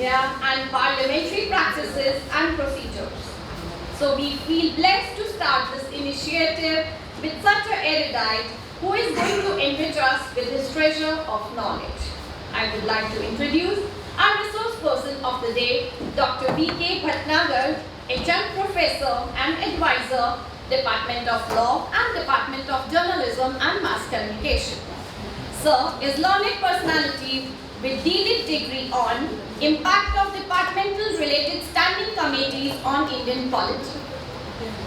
India and parliamentary practices and procedures. So we feel blessed to start this initiative with such an erudite who is going to enrich us with his treasure of knowledge. I would like to introduce our resource person of the day, Dr. B.K. Bhatnagar, adjunct professor and advisor, Department of Law and Department of Journalism and Mass Communication. Sir is learned personality with D.Litt degree on impact of departmental related standing committees on Indian polity.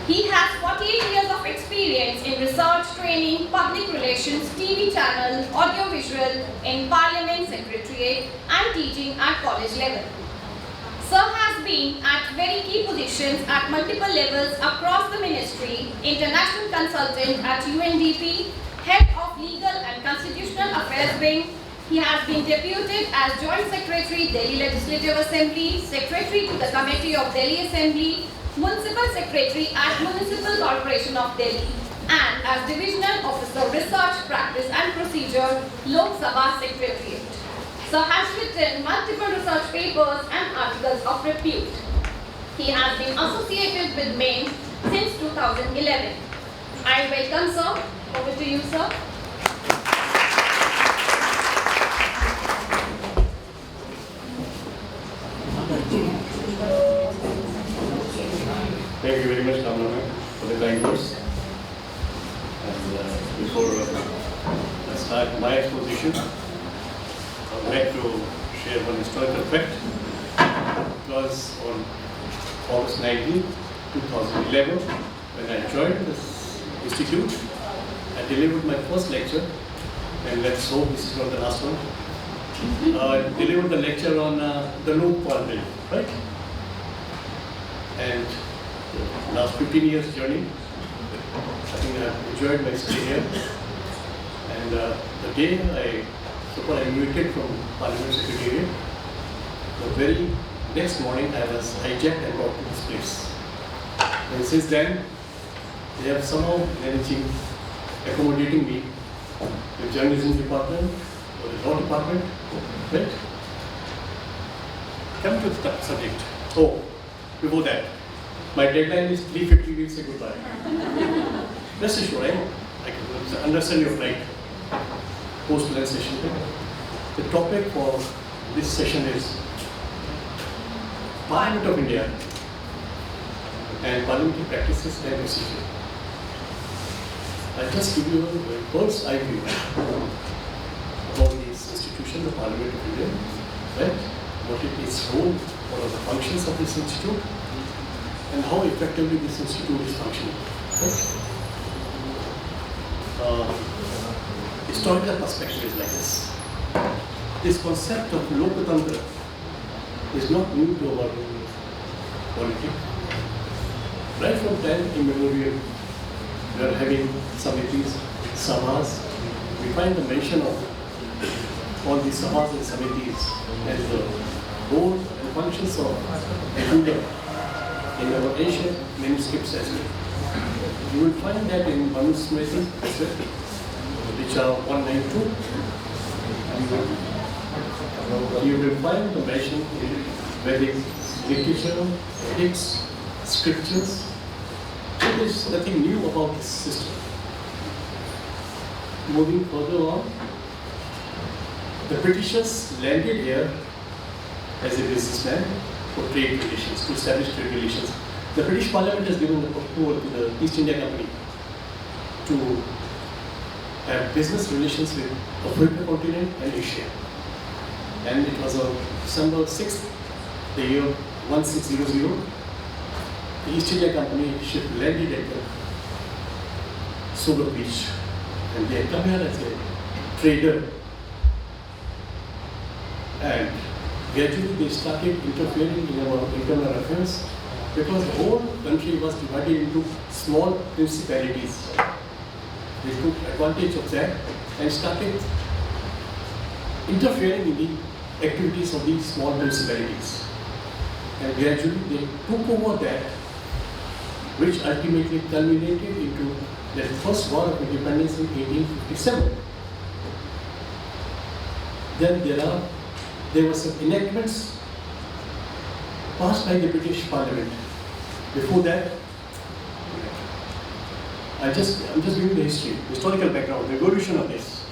He has 48 years of experience in research, training, public relations, TV channel, audiovisual, in Parliament, Secretariat and teaching at college level. Sir has been at very key positions at multiple levels across the ministry, international consultant at UNDP, head of legal and constitutional affairs wing. He has been deputed as Joint Secretary, Delhi Legislative Assembly, Secretary to the Committee of Delhi Assembly, Municipal Secretary at Municipal Corporation of Delhi, and as Divisional Officer Research, Practice and Procedure, Lok Sabha Secretariat. Sir has written multiple research papers and articles of repute. He has been associated with MAIN since 2011. I welcome Sir. Over to you, Sir. Thank you very much, Kamala, for the kind words. And before I start my exposition, I would like to share one historical fact. It was on August 19, 2011, when I joined this institute. I delivered my first lecture, and let's hope this is not the last one. I delivered the lecture on the loop bill, right? And last 15 years journey, I think I have enjoyed my stay here. And the day I got invited from Parliament Secretariat, the very next morning I was hijacked and brought to this place. And since then, they have somehow managing accommodating me with journalism department or the law department, right? Come to the subject. Oh, before that, my deadline is 3:50, we'll say goodbye. Rest assured, I can understand your plight. Post-lunch session. The topic for this session is Parliament of India and parliamentary practices and procedure. I'll just give you a bird's eye view about this institution, the Parliament of India, right? What is its role, what are the functions of this institute, and how effectively this institute is functioning. Right? Historical perspective is like this. This concept of Lokatantra is not new to our polity. Right from time immemorial, we are having samitis, sabhas. We find the mention of all these sabhas and samitis as the role and functions of a ruler in our ancient manuscripts as well. You will find that in Manusmriti as well, which are 192. You will find the mention in Vedic literature, ethics, scriptures. There is nothing new about this system. Moving further on, the Britishers landed here as a businessman for trade relations, to establish trade relations. The British Parliament has given the approval to the East India Company to have business relations with the African continent and Asia. And it was on December 6th, the year 1600, the East India Company ship landed at the Sugar Beach. And they had come here as a trader. And gradually they started interfering in our internal affairs because the whole country was divided into small principalities. They took advantage of that and started interfering in the activities of these small municipalities. And gradually they took over that, which ultimately culminated into the first war of independence in 1857. Then there were some enactments passed by the British Parliament. Before that, I'm just giving the history, historical background, the evolution of this.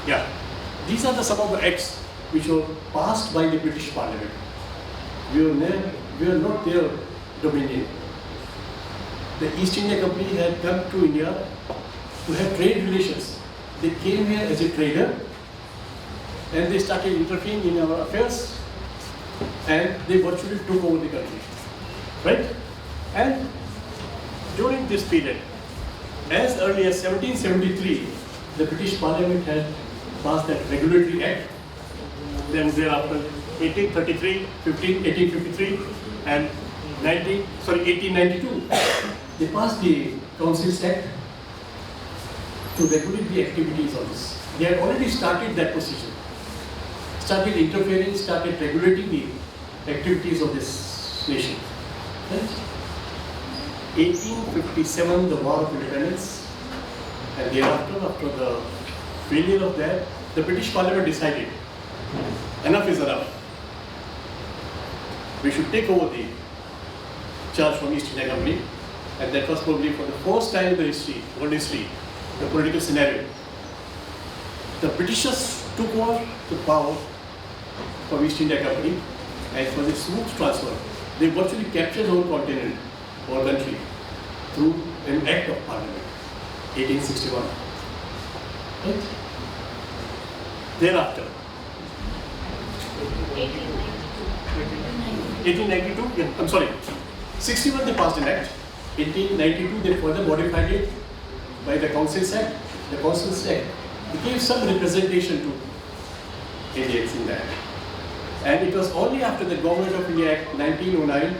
Yeah, these are some of the acts which were passed by the British Parliament. We were not their dominion. The East India Company had come to India to have trade relations. They came here as a trader and they started interfering in our affairs and they virtually took over the country. Right? And during this period, as early as 1773, the British Parliament had passed that Regulatory Act. Then thereafter, 1833, 1853, and 1892, they passed the Councils Act to regulate the activities of this. They had already started that procedure, started interfering, started regulating the activities of this nation. Right? 1857, the War of Independence, and thereafter, after the failure of that, the British Parliament decided enough is enough. We should take over the charge from East India Company, and that was probably for the first time in the history, world history, the political scenario. The Britishers took over the power from East India Company, and it was a smooth transfer. They virtually captured the whole continent or country through an Act of Parliament, 1861. Right? Thereafter, 1892, yeah, I'm sorry, 61 they passed an act, 1892 they further modified it by the Councils Act. The Councils Act gave some representation to Indians in that. And it was only after the Government of India Act 1909,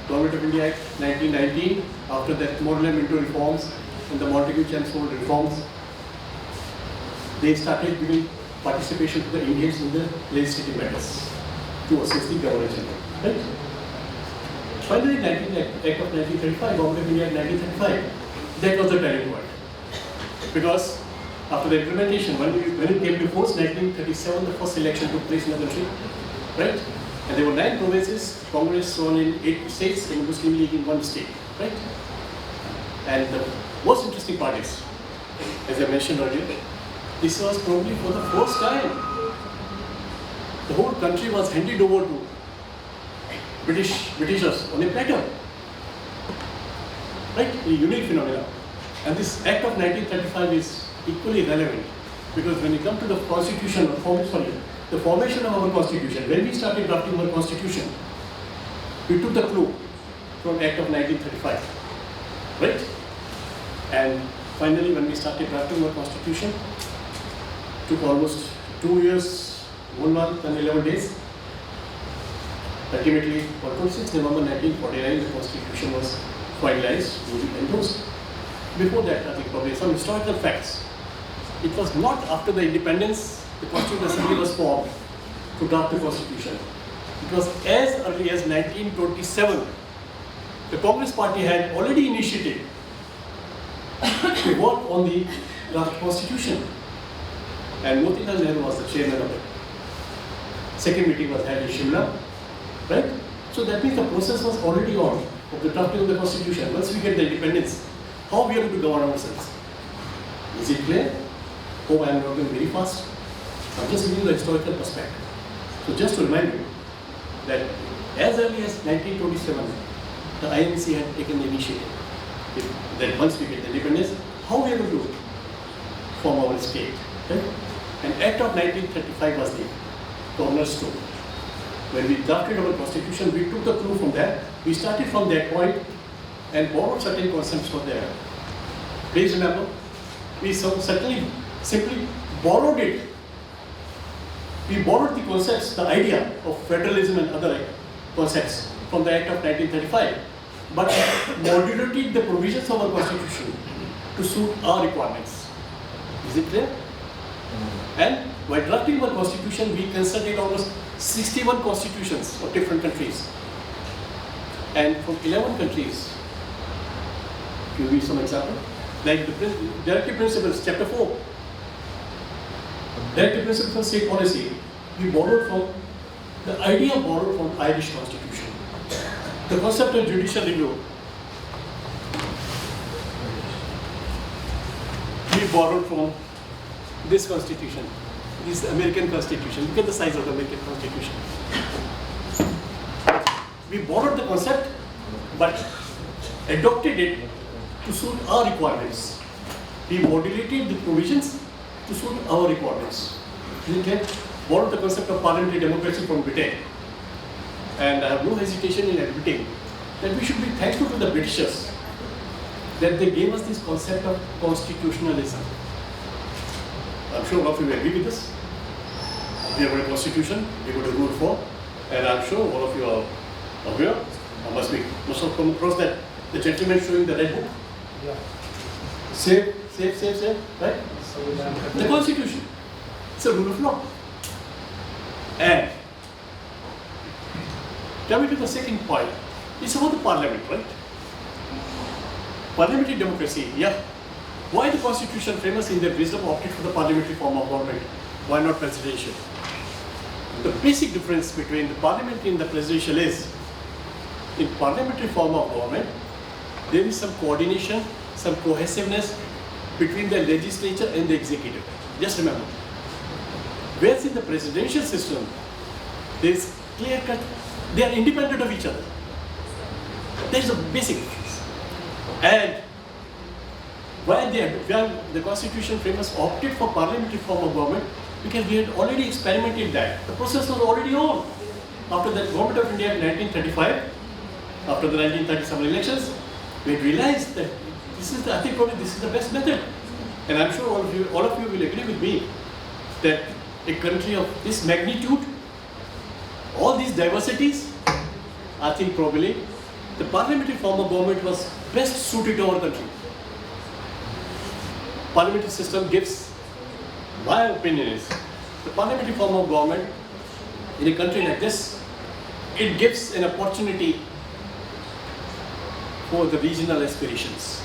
Government of India Act 1919, after that Morley Minto reforms and the Montagu-Chelmsford reforms, they started giving participation to the Indians in the legislative matters to assist the Governor General. Right? Finally, Act of 1935, Government of India Act 1935, that was the turning point. Because after the implementation, when it came to force, 1937, the first election took place in the country. Right? And there were 9 provinces, Congress run in 8 states, and Muslim League in 1 state. Right? And the most interesting part is, as I mentioned earlier, this was probably for the first time the whole country was handed over to Britishers on a platter. Right? A unique phenomenon. And this Act of 1935 is equally relevant because when you come to the constitution, the formation of our constitution, when we started drafting our constitution, we took the clue from Act of 1935. Right? And finally, when we started drafting our constitution, took almost 2 years, 1 month and 11 days. Ultimately, on 26 November 1949, the constitution was finalized, duly endorsed. Before that, I think probably some historical facts. It was not after the independence the Constitutional Assembly was formed to draft the constitution. It was as early as 1927. The Congress Party had already initiated to work on the draft constitution. And Motilal Nehru was the chairman of it. Second meeting was held in Shimla, right? So that means the process was already on of the drafting of the constitution. Once we get the independence, how we are going to govern ourselves? Is it clear? Oh, I am not going very fast. I'm just giving you the historical perspective. So just to remind you that as early as 1927, the INC had taken the initiative that once we get the independence, how we are going to form our state. Right? An Act of 1935 was the cornerstone. When we drafted our constitution, we took the clue from that. We started from that point and borrowed certain concepts from there. Please remember, we certainly simply borrowed it. We borrowed the concepts, the idea of federalism and other concepts from the Act of 1935, but modulated the provisions of our constitution to suit our requirements. Is it clear? And while drafting our constitution, we consulted almost 61 constitutions of different countries. And from 11 countries, to give you some example, like the directive principles, chapter 4. Directive principle of state policy, we borrowed from, the idea borrowed from Irish constitution. The concept of judicial review, we borrowed from this constitution, this American constitution. Look at the size of the American constitution. We borrowed the concept, but adopted it to suit our requirements. We modulated the provisions to suit our requirements. We can borrow the concept of parliamentary democracy from Britain. And I have no hesitation in admitting that we should be thankful to the Britishers that they gave us this concept of constitutionalism. I'm sure all of you will agree with this. We have a constitution, we have got a rule for, and I'm sure all of you are aware, or must have come across that, the gentleman showing the red book. Yeah. Save, right? The constitution. It's a rule of law. And coming to the second point, it's about the parliament, right? Parliamentary democracy, yeah. Why the constitution famous in their wisdom opted for the parliamentary form of government? Why not presidential? The basic difference between the parliamentary and the presidential is, in parliamentary form of government, there is some coordination, some cohesiveness between the legislature and the executive. Just remember. Whereas in the presidential system, there is clear cut, they are independent of each other. There is a basic difference. And why the constitution famous opted for parliamentary form of government, because we had already experimented that. The process was already on. After the government of India in 1935, after the 1937 elections, we realized that this is the best method. And I'm sure all of you will agree with me that a country of this magnitude, all these diversities, I think probably the parliamentary form of government was best suited to our country. Parliamentary system gives, my opinion is, the parliamentary form of government in a country like this, it gives an opportunity for the regional aspirations.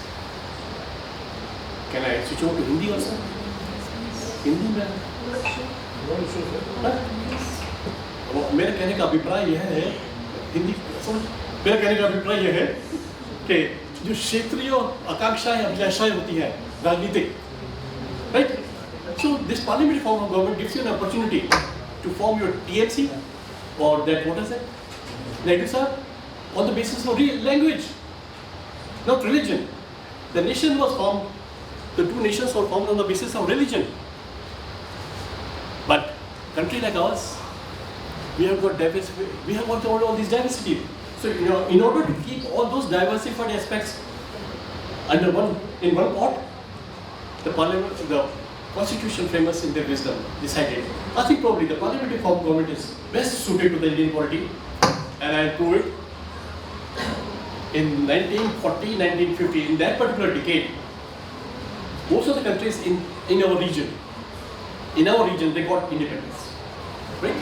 Can I switch over to Hindi also? Hindi में मेरे कहने का अभिप्राय यह है, हिंदी समझ, मेरा कहने का अभिप्राय यह है कि जो क्षेत्रीय आकांक्षाएं अभिलाषाएं होती हैं राजनीतिक, right? So this parliamentary form of government gives you an opportunity to form your TMC or that what is it? Naidu sir, on the basis of real language, not religion. The nation was formed, the two nations were formed on the basis of religion. But country like ours, we have got diversity, we have got all this diversity. So in order to keep all those diversified aspects under in one pot, the constitution framers in their wisdom decided, I think probably the parliamentary form of government is best suited to the Indian polity, and I prove it. In 1940, 1950, in that particular decade, most of the countries in our region, they got independence, right?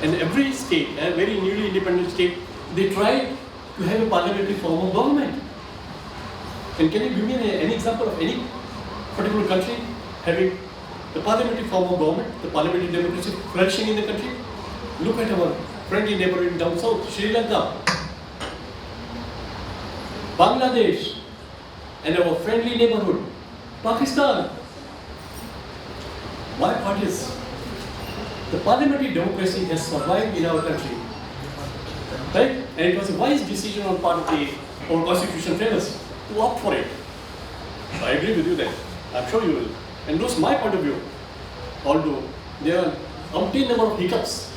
And every state, a very newly independent state, they tried to have a parliamentary form of government. And can you give me any example of any particular country having the parliamentary form of government, the parliamentary democracy flourishing in the country? Look at our friendly neighborhood down south, Sri Lanka, Bangladesh, and our friendly neighborhood, Pakistan. My point is, the parliamentary democracy has survived in our country, right? And it was a wise decision on part of our constitution framers to opt for it. I agree with you there. I'm sure you will. And that's my point of view. Although there are umpteen number of hiccups,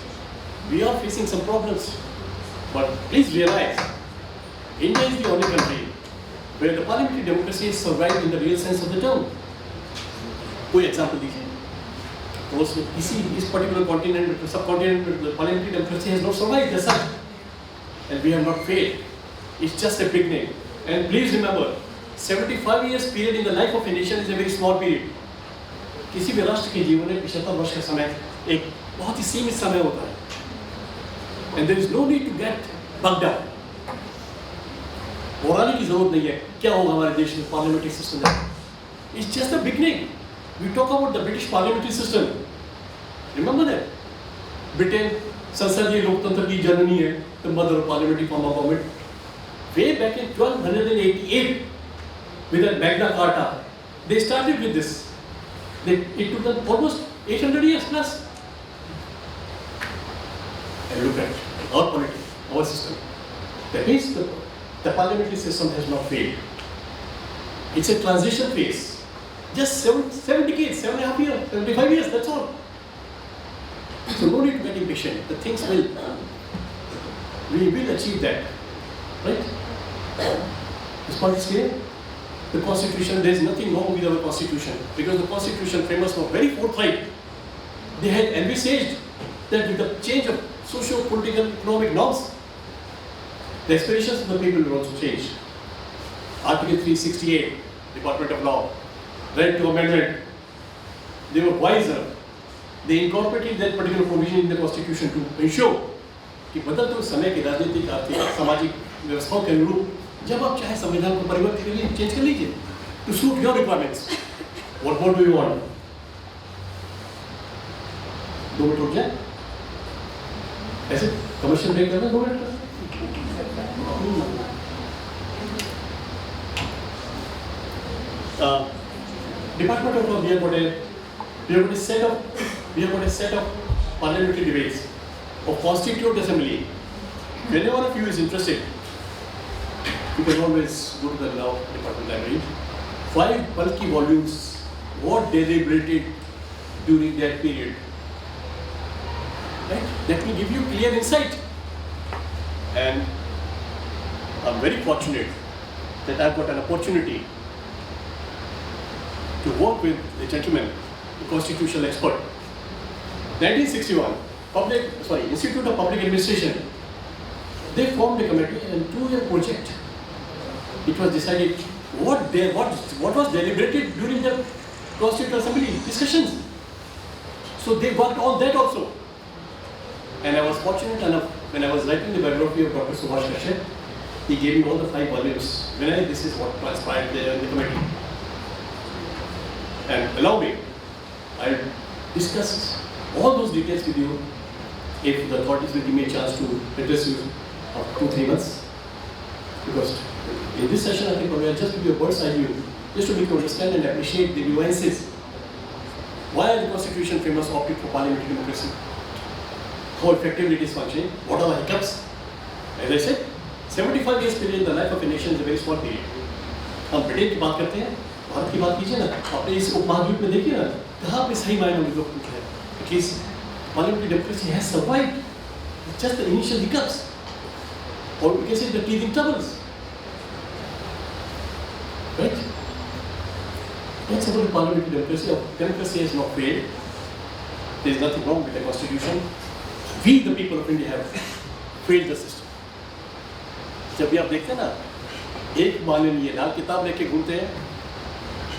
we are facing some problems. But please realize, India is the only country where the parliamentary democracy has survived in the real sense of the term. For example, this particular continent, subcontinent, the parliamentary democracy has not survived as such. And we have not failed. It's just a big name. And please remember, 75 years period in the life of a nation is a very small period. किसी भी राष्ट्र के जीवन में 75 वर्ष का समय एक बहुत ही सीमित समय होता है. And there is no need to get bugged up. बोराने की जरूरत नहीं है क्या होगा हमारे देश में parliamentary system में. It's just a beginning. We talk about the British parliamentary system. Remember that? Britain, संसदीय लोकतंत्र की जननी है, the mother of parliamentary form of government. Way back in 1288, with a Magna Carta, they started with this. It took them almost 800 years plus. And look at our polity, our system. That means the parliamentary system has not failed. It's a transition phase. Just 7 decades, 7.5 years, 75 years, that's all. So no need to get impatient. The things we will achieve that. Right? This point is clear? The constitution, there is nothing wrong with our constitution, because the constitution framers were very forthright. They had envisaged that with the change of socio-political economic norms, the aspirations of the people will also change. Article 368, Department of Law, right to amendment, they were wiser. They incorporated that particular provision in the constitution to ensure कि बदलते समय के राजनीतिक, आर्थिक, सामाजिक व्यवस्थाओं के अनुरूप जब आप चाहे संविधान को परिवर्तित कर लीजिए, चेंज कर लीजिए, to suit your requirements. What more do you want? 2 minute रुक जाए? ऐसे कमर्शियल ब्रेक करना 2 minute? Department of Law, we have got a set of parliamentary debates of Constituent Assembly. If any one of you is interested, you can always go to the Law Department Library. 5 bulky volumes, what deliberated during that period. Right? That will give you clear insight. And I'm very fortunate that I've got an opportunity to work with a gentleman, a constitutional expert. 1961, Institute of Public Administration, they formed a committee and 2-year project. It was decided what was deliberated during the Constitutional Assembly discussions. So they worked on that also. And I was fortunate enough, when I was writing the biography of Dr. Subhash Kashyap, he gave me all the 5 volumes. This is what transpired there in the committee. And allow me, I'll discuss all those details with you if the authorities will give me a chance to address you after 2-3 months. Because in this session, I think I'll just give you a bird's eye view, just to make you understand and appreciate the nuances. Why the Constitution framers opted for parliamentary democracy? How effectively it is functioning? What are the hiccups? As I said, 75 years period in the life of a nation is a very small period. हम Britain की बात करते हैं, भारत की बात कीजिए ना, अपने इस उपमहाद्वीप में देखिए ना, कहाँ पे सही मायनों में लोग पूछ रहे हैं. At least parliamentary democracy has survived. It's just the initial hiccups, or we can say the teething troubles. Right? That's about the parliamentary democracy. Democracy has not failed. There is nothing wrong with the constitution. We, the people of India, have failed the system. जब भी आप देखते हैं ना, एक माननीय लाल किताब लेके घूमते हैं,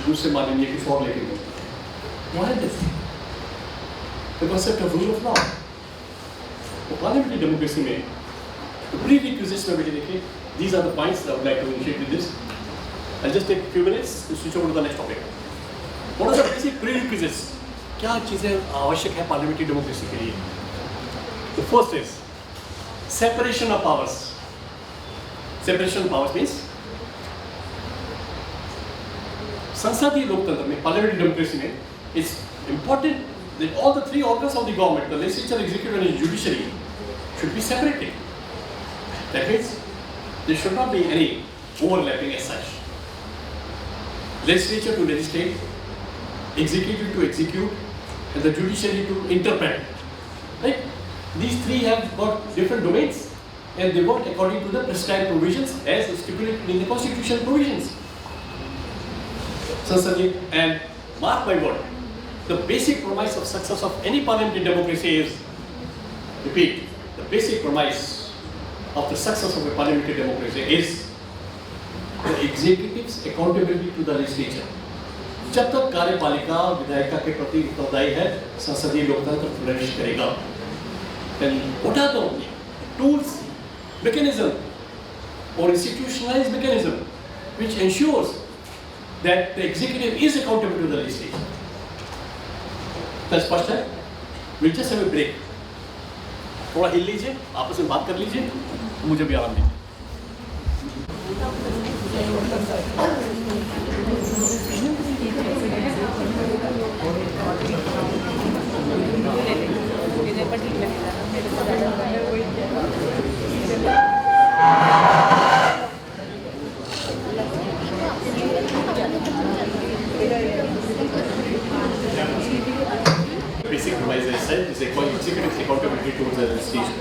दूसरे माननीय कुछ और लेके घूमते हैं. Why this? The concept of rule of law. तो parliamentary democracy में, the prerequisites में बेटे देखिए, these are the points that I would like to initiate with this. I'll just take a few minutes to switch over to the next topic. What are the basic prerequisites? क्या चीजें आवश्यक है parliamentary democracy के लिए? The first is separation of powers. Separation of powers means संसदीय लोकतंत्र में, parliamentary democracy में, it's important that all the 3 organs of the government, the legislature, executive, and judiciary, should be separated. That means there should not be any overlapping as such. Legislature to legislate, executive to execute, and the judiciary to interpret. Right? These 3 have got different domains, and they work according to the prescribed provisions as stipulated in the constitutional provisions. And mark my word, the basic premise of success of any parliamentary democracy is, repeat, the basic premise of the success of a parliamentary democracy is the executive's accountability to the legislature. जब तक कार्यपालिका विधायिका के प्रति उत्तरदायी है, संसदीय लोकतंत्र फ्लरिश करेगा. Then what are the tools, mechanism, or institutionalized mechanism which ensures that the executive is accountable to the legislature? That's first. We'll just have a break. थोड़ा हिल लीजिए, आपस में बात कर लीजिए, मुझे भी आराम दीजिए. Basic device, as I said, is executive accountability towards the administration.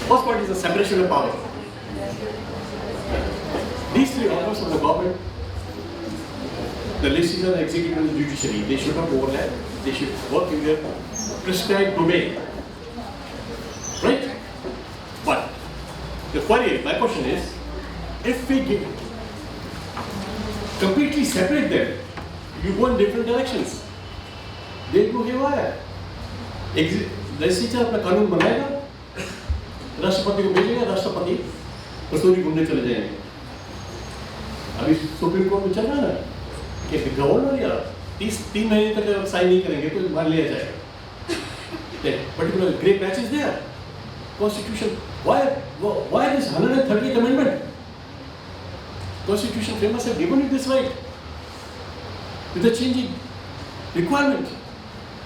First point is the separation of power. These three organs of the government, the legislature, the executive, and the judiciary, they should not overlap. They should work in their prescribed domain. Right? But the query, my question is, if we completely separate them, you go in different directions. They'll go haywire. Legislature अपना कानून बनाएगा, राष्ट्रपति को भेजेगा, राष्ट्रपति कसूरी घूमने चले जाएंगे. अभी सुप्रीम कोर्ट में चल रहा है ना कि गवर्नर या 3 महीने तक अगर साइन नहीं करेंगे तो मान लिया जाएगा. Particular great patch is there. Constitution. Why this 130th amendment? Constitution framers have given you this right with the changing requirement,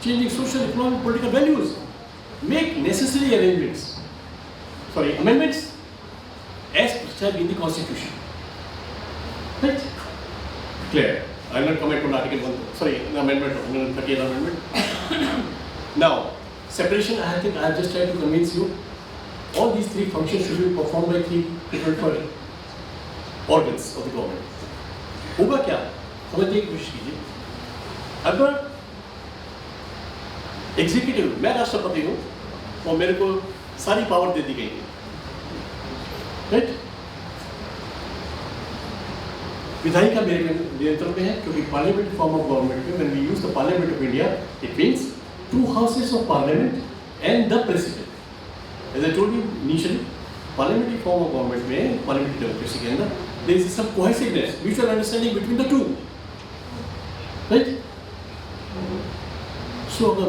changing social, economic, political values. Make necessary amendments as prescribed in the Constitution. Right? Clear. I will not comment on Article 1, Amendment, 130th Amendment. Now, separation, I think I have just tried to convince you, all these three functions should be performed by 3 different organs of the government. होगा क्या? समझने की कोशिश कीजिए. अगर executive, मैं राष्ट्रपति हूँ और मेरे को सारी पावर दे दी गई है, राइट? विधायिका मेरे नियंत्रण में है, क्योंकि पार्लियामेंट्री फॉर्म ऑफ गवर्नमेंट में, when we use the Parliament of India, it means 2 houses of Parliament and the President. As I told you initially, parliamentary form of government में, parliamentary democracy के अंदर, there is some cohesiveness, mutual understanding between the two, right? So अगर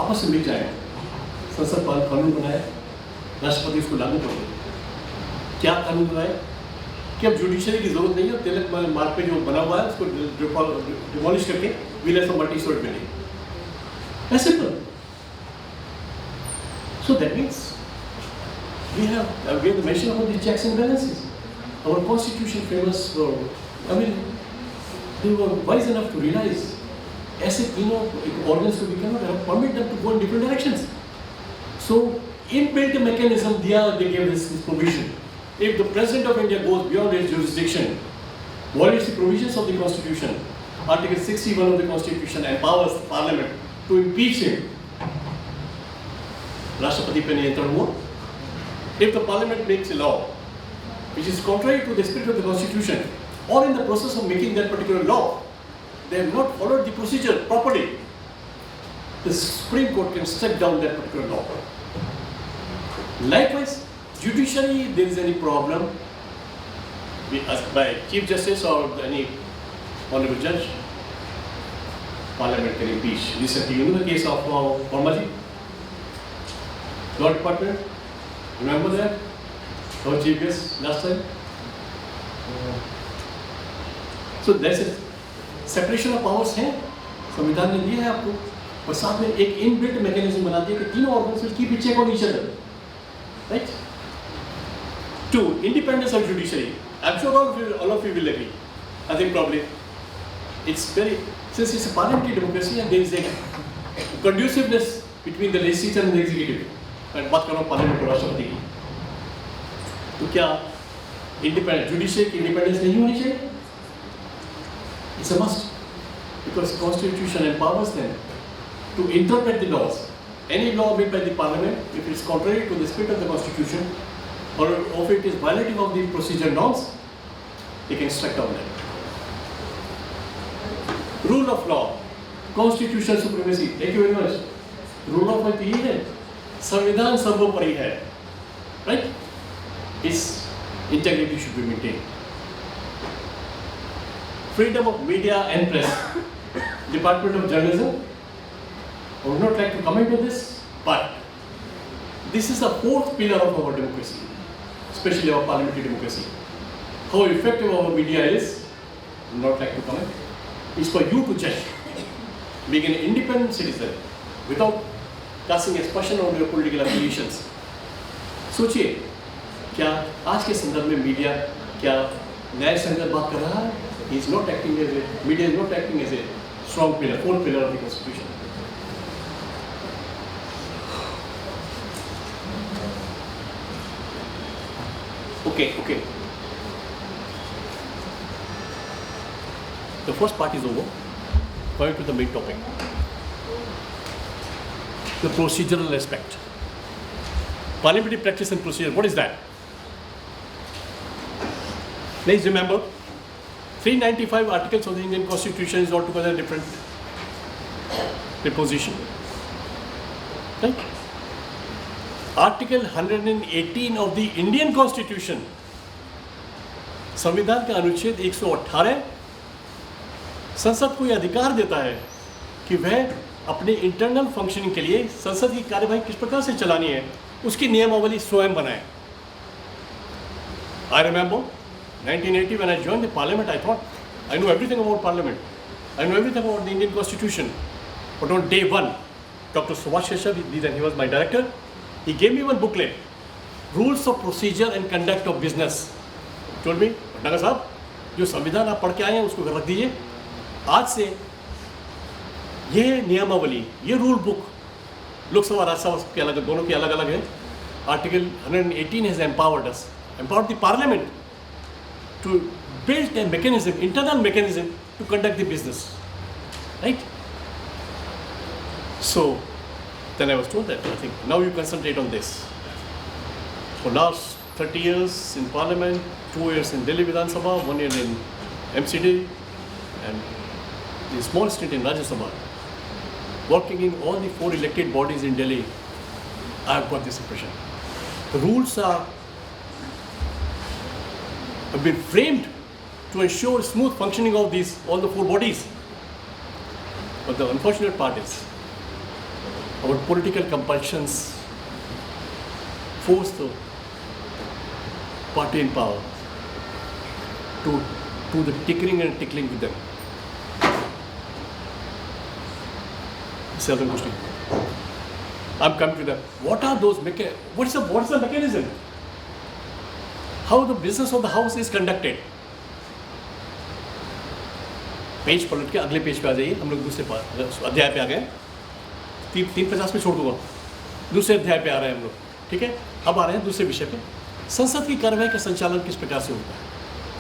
आपस में मिल जाए, संसद कानून बनाए, राष्ट्रपति उसको लागू कर दे. क्या कानून बनाए कि अब जुडिशरी की जरूरत नहीं है, तिलक मार्ग पे जो बना हुआ है उसको डिमोलिश करके we'll have some multi-story building. That's simple. So that means we have the mention about the checks and balances. Our constitution famous for, they were wise enough to realize ऐसे तीनों organs को we cannot permit them to go in different directions. So inbuilt mechanism they gave this provision. If the President of India goes beyond his jurisdiction, violates the provisions of the Constitution, Article 61 of the Constitution empowers the Parliament to impeach him. राष्ट्रपति पे नियंत्रण हुआ. If the Parliament makes a law which is contrary to the spirit of the Constitution, or in the process of making that particular law, they have not followed the procedure properly, the Supreme Court can strike down that particular law. Likewise, judiciary, there is any problem by Chief Justice or any Honorable Judge, Parliament can impeach. Recently, you know the case of Bhatnagar, Law Department. Remember that? Our Chief Justice last time. So there's a separation of powers है, संविधान ने दिया है आपको, और साथ में एक इनबिल्ट मैकेनिज्म बना दिया कि तीनों organs will keep a check on each other, right? 2, independence of judiciary. I'm sure all of you will agree. I think probably it's since it's a parliamentary democracy and there is a conduciveness between the legislature and the executive. मैं बात कर रहा हूँ parliament और राष्ट्रपति की. तो क्या इंडिपेंडेंट जुडिशरी की इंडिपेंडेंस नहीं होनी चाहिए? It's a must, because Constitution empowers them to interpret the laws. Any law made by the Parliament, if it is contrary to the spirit of the Constitution, or if it is violative of the procedure norms, they can strike down that. Rule of law, constitutional supremacy. Thank you very much. Rule of law यही है, संविधान सर्वोपरि है, right? Its integrity should be maintained. Freedom of media and press. Department of Journalism. I would not like to comment on this. But this is the fourth pillar of our democracy, especially our parliamentary democracy. How effective our media is, I would not like to comment, is for you to judge. Being an independent citizen without casting aspersion on your political affiliations. सोचिए, क्या आज के संदर्भ में media क्या न्याय संगत बात कर रहा है? He is not acting as a media is not acting as a strong pillar, fourth pillar of the constitution. Okay. The first part is over. Going to the main topic. The procedural aspect. Parliamentary practice and procedure. What is that? Please remember, 395 articles of the Indian Constitution is altogether different preposition. Right? Article 118 of the Indian Constitution, संविधान का अनुच्छेद 118 संसद को यह अधिकार देता है कि वह अपने इंटरनल फंक्शनिंग के लिए संसद की कार्यवाही किस प्रकार से चलानी है, उसकी नियमावली स्वयं बनाए. I remember 1980 when I joined the parliament, I thought I know everything about parliament. I know everything about the Indian Constitution. But on day one, Dr. Subhash Shesha, he was my director, he gave me one booklet, Rules of Procedure and Conduct of Business. He told me, Bhatnagar साहब, जो संविधान आप पढ़ के आए हैं उसको रख दीजिए. आज से ये नियमावली, ये रूल बुक, लोकसभा राज्यसभा के अलग, दोनों की अलग अलग है. Article 118 has empowered the parliament to build a mechanism, internal mechanism to conduct the business. Right? So, then I was told that, I think, now you concentrate on this. For last 30 years in Parliament, 2 years in Delhi Vidhan Sabha, 1 year in MCD, and a small stint in Rajya Sabha. Working in all the 4 elected bodies in Delhi, I have got this impression. The rules have been framed to ensure smooth functioning of all the 4 bodies. But the unfortunate part is, our political compulsions force the party in power to do the tickering and tickling with them. Seldom question. I'm coming to that. What are those what's the mechanism? How the business of the house is conducted? Page पलट के अगले page पे आ जाइए. हम लोग दूसरे अध्याय पे आ गए. 350 पे छोड़ दूंगा. दूसरे अध्याय पे आ रहे हैं हम लोग. ठीक है, अब आ रहे हैं दूसरे विषय पे. संसद की कार्यवाही का संचालन किस प्रकार से होता है.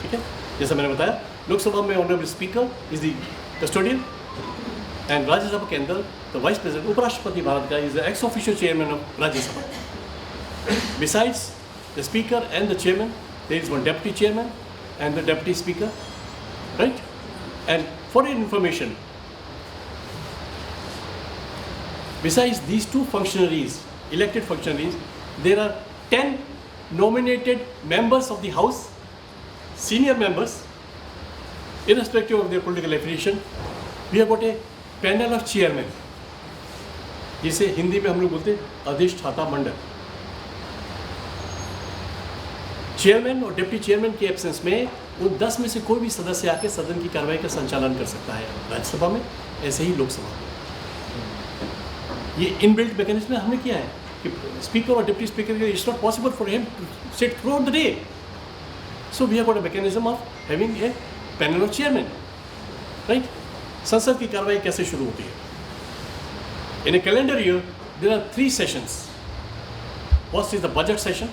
ठीक है, जैसा मैंने बताया, लोकसभा में honourable speaker is the custodian and Rajya Sabha के अंदर द वाइस प्रेसिडेंट, उपराष्ट्रपति भारत का, is the ex officio chairman of Rajya Sabha. Besides the speaker and the chairman, there is one deputy chairman and the deputy speaker. Right? And for your information, besides these 2 functionaries, elected functionaries, there are 10 nominated members of the House, senior members, irrespective of their political affiliation. We have got a panel of chairmen, जिसे हिंदी में हम लोग बोलते हैं अधिष्ठाता मंडल. Chairman और deputy chairman के absence में उन 10 में से कोई भी सदस्य आके सदन की कार्रवाई का संचालन कर सकता है. राज्यसभा में ऐसे ही लोकसभा में ये इनबिल्ट मैकेनिज्म हमने किया है कि स्पीकर और deputy speaker, it's not possible for him to sit throughout the day. So we have got a mechanism of having a panel of chairman. Right? संसद की कार्रवाई कैसे शुरू होती है? In a calendar year there are 3 sessions. First is the budget session,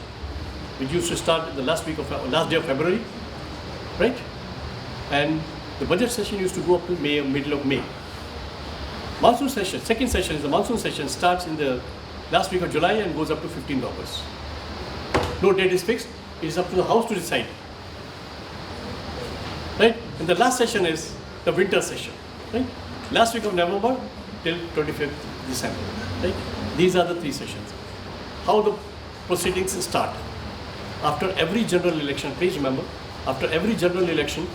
which used to start the last day of February, right? And the budget session used to go up to May, middle of May. Monsoon session, second session is the monsoon session, starts in the last week of July and goes up to 15 August. No date is fixed, it is up to the House to decide. Right? And the last session is the winter session, right? Last week of November till 25th December, right? These are the 3 sessions. How the proceedings start? After every general election, please remember, after every general election,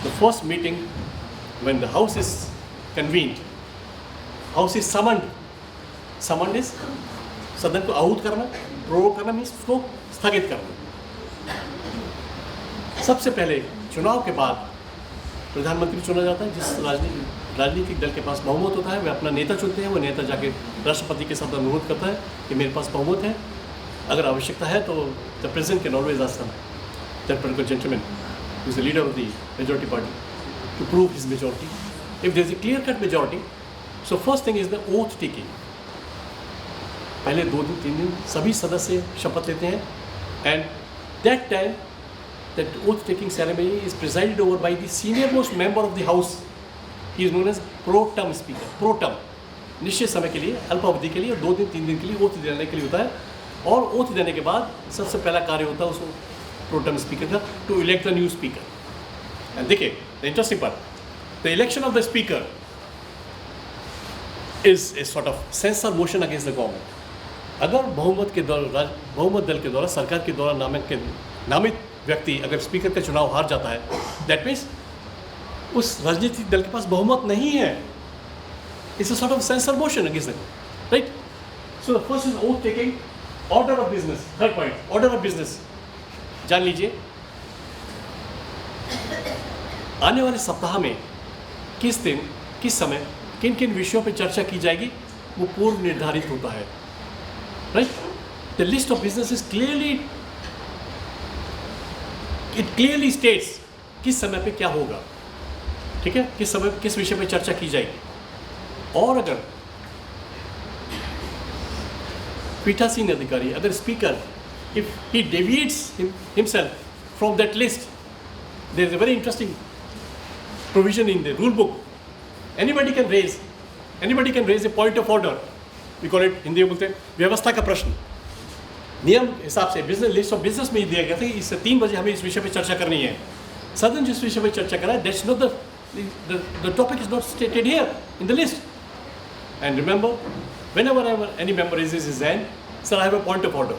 the first meeting, when the House is convened, House is summoned someone is सदन को आहूत करना, provoke करना means उसको स्थगित करना। सबसे पहले चुनाव के बाद प्रधानमंत्री चुना जाता है। जिस राजनीतिक दल के पास बहुमत होता है वे अपना नेता चुनते हैं। वो नेता जाके राष्ट्रपति के साथ अनुरोध करता है कि मेरे पास बहुमत है, अगर आवश्यकता है तो the president can always ask that particular gentleman who is the leader of the majority party to prove his majority if there is a clear cut majority. So first thing is the oath taking. पहले 2 दिन 3 दिन सभी सदस्य शपथ लेते हैं and that time that oath taking ceremony is presided over by the senior most member of the house. He is known as pro term speaker. Pro term निश्चित समय के लिए, अल्पावधि के लिए, 2 दिन 3 दिन के लिए ओथ देने के लिए होता है। और ओथ देने के बाद सबसे पहला कार्य होता है उसको प्रो टर्म स्पीकर का to elect the new speaker. And देखिए the interesting part, the election of the speaker is a sort of censure motion against the government. अगर बहुमत दल के द्वारा सरकार के द्वारा नामित व्यक्ति अगर स्पीकर का चुनाव हार जाता है, दैट मीन्स उस राजनीतिक दल के पास बहुमत नहीं है। It's a sort of censure motion against the, right? So the first is oath taking, order of business. Third point, order of business. जान लीजिए आने वाले सप्ताह में किस दिन किस समय किन किन विषयों पर चर्चा की जाएगी वो पूर्व निर्धारित होता है, right? The list of business is clearly states किस समय पे क्या होगा, ठीक है, किस समय किस विषय पे चर्चा की जाएगी। और अगर पीठासीन अधिकारी, अगर speaker if he deviates himself from that list, there is a very interesting provision in the rule book. Anybody can raise a point of order, we call it, Hindi में बोलते हैं व्यवस्था का प्रश्न। नियम हिसाब से बिजनेस लिस्ट ऑफ बिजनेस में ही दिया गया था कि इससे 3 बजे हमें इस विषय पर चर्चा करनी है। सदन जिस विषय पर चर्चा कर रहा है, that's not the topic is not stated here in the list. And remember, whenever any member raises his hand, sir I have a point of order,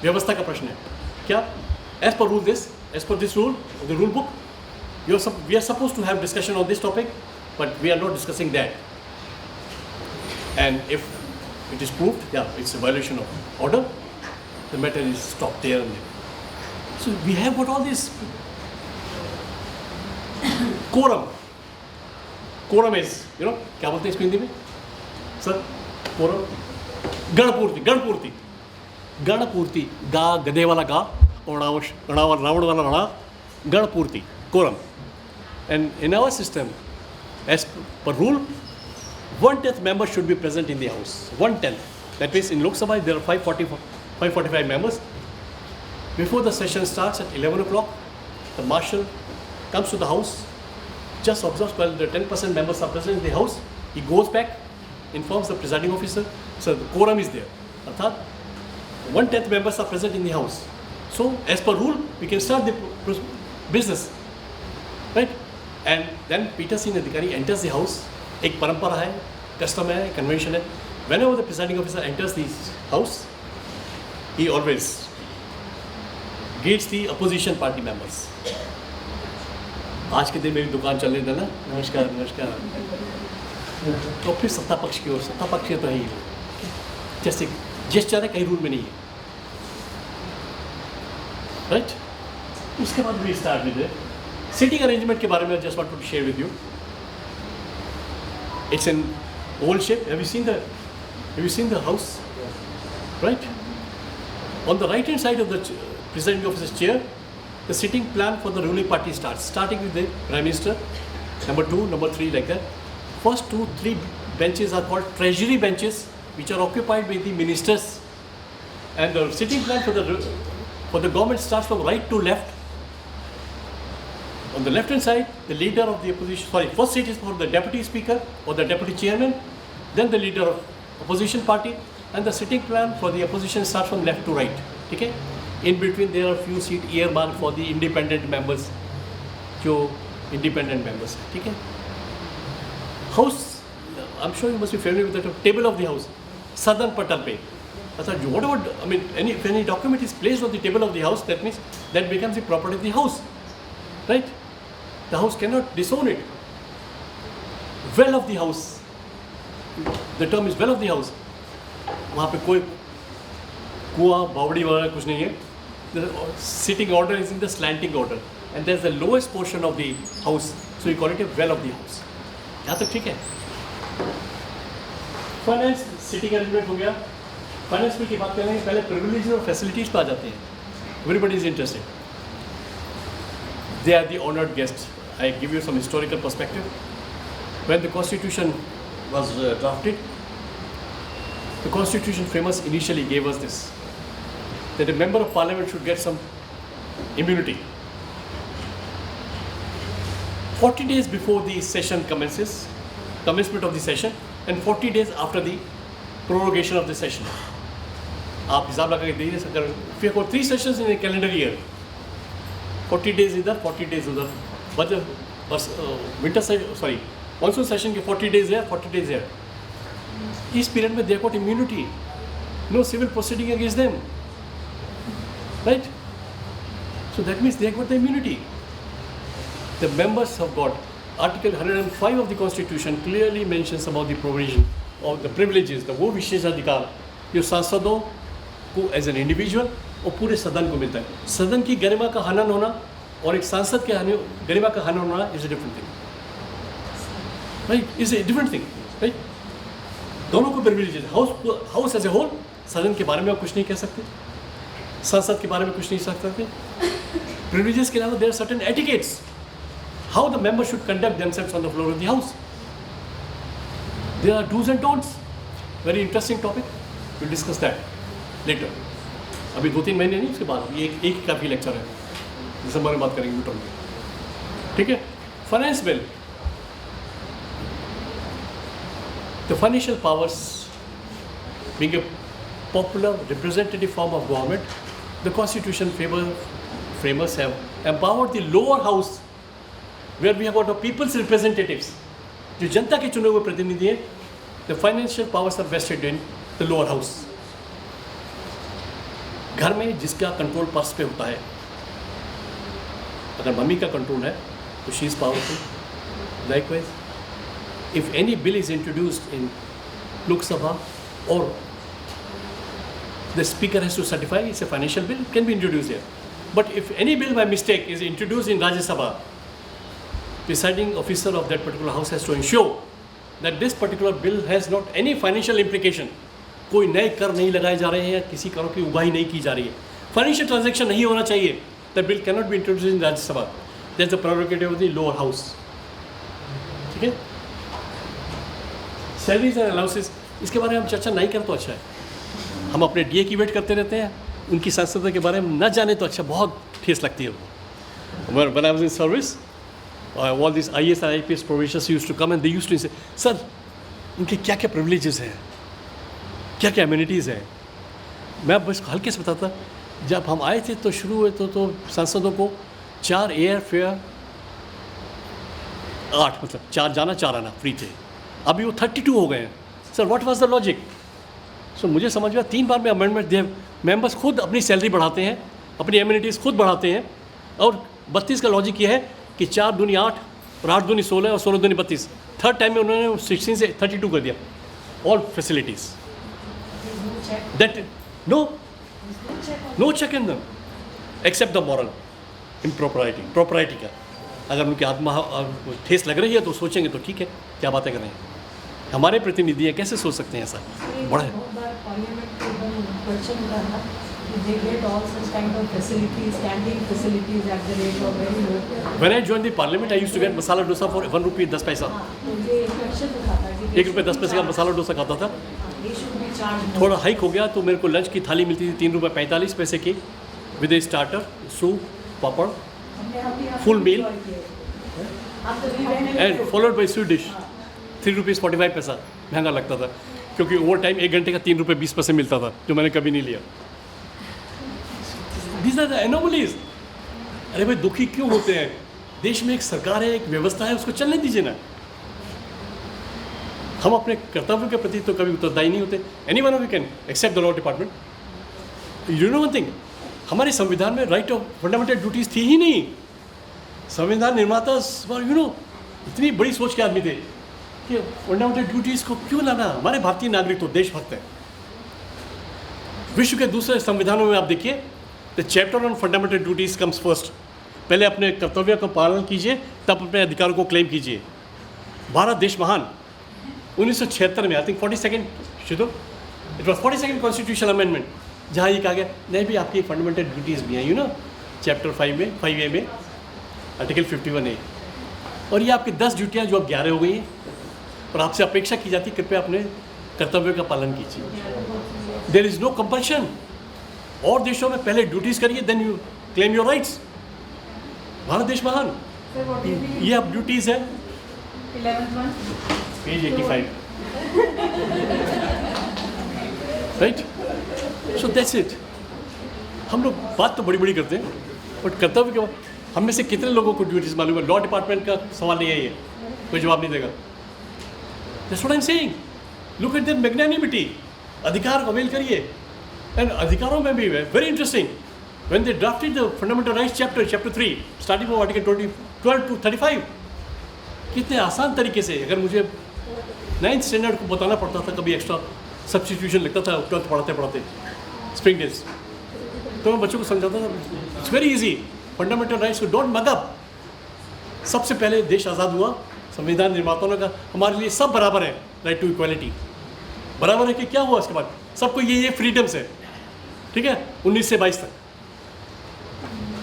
व्यवस्था का प्रश्न है क्या, as per this rule the rule book we are suppose to have discussion on this topic but we are not discussing that. And if it is proved it's a violation of order, the matter is stopped there and there. So we have got all this quorum. Quorum is, क्या बोलते हैं इसको हिंदी में sir? quorum, गणपूर्ति, गा गधे वाला गा और रावण वाला Rana, गणपूर्ति, quorum. And in our system, as per rule, 1/10 members should be present in the house. 1/10. That means in Lok Sabha there are 545 members. Before the session starts at 11 o'clock, the marshal comes to the house, just observes while the 10% members are present in the house. He goes back, informs the presiding officer, so the quorum is there. Arthat, 1/10 members are present in the house. So, as per rule, we can start the business, right? And then Peterson Adhikari enters the house. एक परंपरा है, custom है, convention है. Whenever the presiding officer enters the house, he always greets the opposition party members. आज के दिन मेरी दुकान चलने देना, नमस्कार। तो फिर सत्ता पक्ष की ओर, सत्ता पक्ष तो है ही, जैसे जेस्चर है, कहीं रूल में नहीं है, राइट? उसके बाद we start with seating arrangement के बारे में just want to share with you. It's an old shape. Have you seen the house? Right? On the right hand side of the presiding officer's chair, the sitting plan for the ruling party starts, starting with the Prime Minister, number 2, number 3, like that. First 2, 3 benches are called treasury benches, which are occupied by the ministers. And the sitting plan for the government starts from right to left. On the left hand side, the leader of the opposition, first seat is for the deputy speaker or the deputy chairman, then the leader of opposition party, and the sitting plan for the opposition starts from left to right. ठीक है? In between there are few seat earmarked for the independent members, जो independent members हैं, ठीक है? House, I'm sure you must be familiar with the table of the house. सदन पटल पे, अच्छा, whatever, I mean, if any document is placed on the table of the house, that means that becomes the property of the house, right? The house cannot disown it. Well of the house. The term is well of the house. वहाँ पे कोई कुआं बावड़ी वगैरह कुछ नहीं है. The sitting order is in the slanting order and there's the lowest portion of the house, so you call it a well of the house. यहाँ तक ठीक है. फाइनेंस सिटिंग अरेंजमेंट हो गया. फाइनेंस बिल की बात करेंगे, पहले प्रिविलेज और फैसिलिटीज पे आ जाते हैं. Everybody is interested. They are the honored guests. I give you some historical perspective. When the Constitution was drafted, the Constitution famous initially gave us this, that a member of Parliament should get some immunity. 40 days before the session commencement of the session, and 40 days after the prorogation of the session. आप हिसाब लगा के देखिए, अगर if you have 3 sessions in a calendar year, 40 days इधर 40 days उधर, बस winter sorry monsoon session के 40 days है 40 days है. इस पीरियड में they got immunity, no civil proceeding against them, right? So that means they got the immunity. The members have got article 105 of the constitution clearly mentions about the provision of the privileges, the वो विशेषाधिकार जो सांसदों को as an individual और पूरे सदन को मिलता है. सदन की गरिमा का हनन होना और एक सांसद के गरिमा का हनन होना is a different thing, right? Is a different thing, right? दोनों को privileges. House as a whole, सदन के बारे में आप कुछ नहीं कह सकते, सांसद के बारे में कुछ नहीं कह सकते. प्रिविलेजेस के अलावा there are certain etiquettes how the member should conduct themselves on the floor of the house. There are dos and don'ts. Very interesting topic, will discuss that later. अभी 2-3 महीने नहीं, उसके बाद ये एक ही काफ़ी लेक्चर है, दिसंबर में बात करेंगे न्यूटन में, ठीक है? Finance bill. The financial powers, being a popular representative form of government, the Constitution framers have empowered the lower house, where we have got the people's representatives, जो जनता के चुने हुए प्रतिनिधि हैं. The financial powers are vested in the lower house. घर में जिसका control purse पे होता है, अगर मम्मी का कंट्रोल है तो she is powerful. Likewise, if any bill is introduced in Lok Sabha और the speaker has to certify it's a financial bill, can be introduced here. But if any bill by mistake is introduced in Rajya Sabha, presiding officer of that particular house has to ensure that this particular bill has not any financial implication. कोई नए कर नहीं लगाए जा रहे हैं या किसी करों की उगाही नहीं की जा रही है, फाइनेंशियल ट्रांजैक्शन नहीं होना चाहिए. The bill can not be introduced in Rajya Sabha. That's the prerogative of the lower house, ठीक है? सैलरीज एंड अलाउंसेस, इसके बारे में हम चर्चा नहीं करें तो अच्छा है. हम अपने डीए की वेट करते रहते हैं, उनकी सांसदों के बारे में न जाने तो अच्छा, बहुत ठेस लगती है. When I was in service, all these IAS and IPS provincials used to come and they used to say, sir उनके क्या क्या प्रिविलेजेस हैं, क्या क्या इम्यूनिटीज़ हैं. मैं बस हल्के से बताता, जब हम आए थे तो शुरू हुए तो सांसदों को 4 एयर फेयर, 8 मतलब 4 जाना 4 आना फ्री थे. अभी वो 32 हो गए हैं. Sir what was the logic? So मुझे समझ में 3 बार में अमेंडमेंट दिए. मेंबर्स खुद अपनी सैलरी बढ़ाते हैं, अपनी इम्यूनिटीज़ खुद बढ़ाते हैं. और 32 का लॉजिक ये है कि 4 दूनी 8 और 8 दूनी 16 और 16 दूनी 32. थर्ड टाइम में उन्होंने 16 से 32 कर दिया. All facilities. That no check in them except the moral propriety का. अगर उनकी आत्मा ठेस लग रही है तो सोचेंगे तो ठीक है, क्या बातें कर रहे हैं. हमारे प्रतिनिधि हैं, कैसे सोच सकते हैं ऐसा? बड़ा है. When I joined the parliament, I used to get masala dosa for 1 rupee 10 पैसा. 1 रुपये 10 पैसे का मसाला डोसा खाता था. थोड़ा हाइक हो गया तो मेरे को लंच की थाली मिलती थी 3 रुपये 45 पैसे की, with a starter, soup, papad, full meal and followed by sweet dish. 3 rupees 45 paisa. महंगा लगता था क्योंकि ओवर टाइम 1 घंटे का 3 रुपये 20 पैसे मिलता था, जो मैंने कभी नहीं लिया. These are the anomalies. अरे भाई दुखी क्यों होते हैं? देश में एक सरकार है, एक व्यवस्था है, उसको चलने दीजिए ना. हम अपने कर्तव्य के प्रति तो कभी उत्तरदायी नहीं होते. Any one of you can accept the law department. You know one thing, हमारे संविधान में राइट ऑफ फंडामेंटल ड्यूटीज़ थी ही नहीं. संविधान निर्माता यू नो इतनी बड़ी सोच के आदमी थे कि फंडामेंटल ड्यूटीज़ को क्यों लाना. हमारे भारतीय नागरिक तो देशभक्त हैं, विश्व के दूसरे संविधानों में आप देखिए, the chapter on fundamental duties comes first. पहले अपने कर्तव्यों का पालन कीजिए, तब अपने अधिकारों को क्लेम कीजिए। भारत देश महान 1976 में, आई थिंक 42nd शुरू, it was 42nd constitutional amendment, जहाँ ये कहा गया नहीं भी आपकी फंडामेंटल ड्यूटीज़ भी हैं, यू नो, चैप्टर 5 में 5A में आर्टिकल 51A। और ये आपकी 10 ड्यूटियाँ जो अब 11 हो गई हैं, और आपसे अपेक्षा की जाती है कृपया अपने कर्तव्यों का पालन कीजिए। There is no compulsion. और देशों में पहले ड्यूटीज़ करिए, then you claim your rights. Bharat देश महान, ये अब ड्यूटीज़ है। 11th one. Page 85, right. So that's it. हम लोग बात तो बड़ी बड़ी करते हैं, बट कर्तव्य के बाद हम में से कितने लोगों को ड्यूटीज़ मालूम है? लॉ डिपार्टमेंट का सवाल नहीं है ये, कोई जवाब नहीं देगा। That's what I am saying. Look at there magnanimity. अधिकार अवेल करिए। एंड अधिकारों में भी है very interesting, when they drafted the fundamental rights chapter 3 starting from article 12 to 35, कितने आसान तरीके से, अगर मुझे 9th स्टैंडर्ड को बताना पड़ता था, कभी एक्स्ट्रा सब्स्टिट्यूशन लगता था 12th पढ़ाते पढ़ाते स्प्रिंग डेज, तो मैं बच्चों को समझाता था it's very easy, fundamental rights को डोंट मग अप। सबसे पहले देश आज़ाद हुआ, संविधान निर्माताओं ने कहा हमारे लिए सब बराबर है, राइट टू इक्वालिटी बराबर है। कि क्या हुआ उसके बाद? सबको ये फ्रीडम्स है, ठीक है, 19 से 22 तक।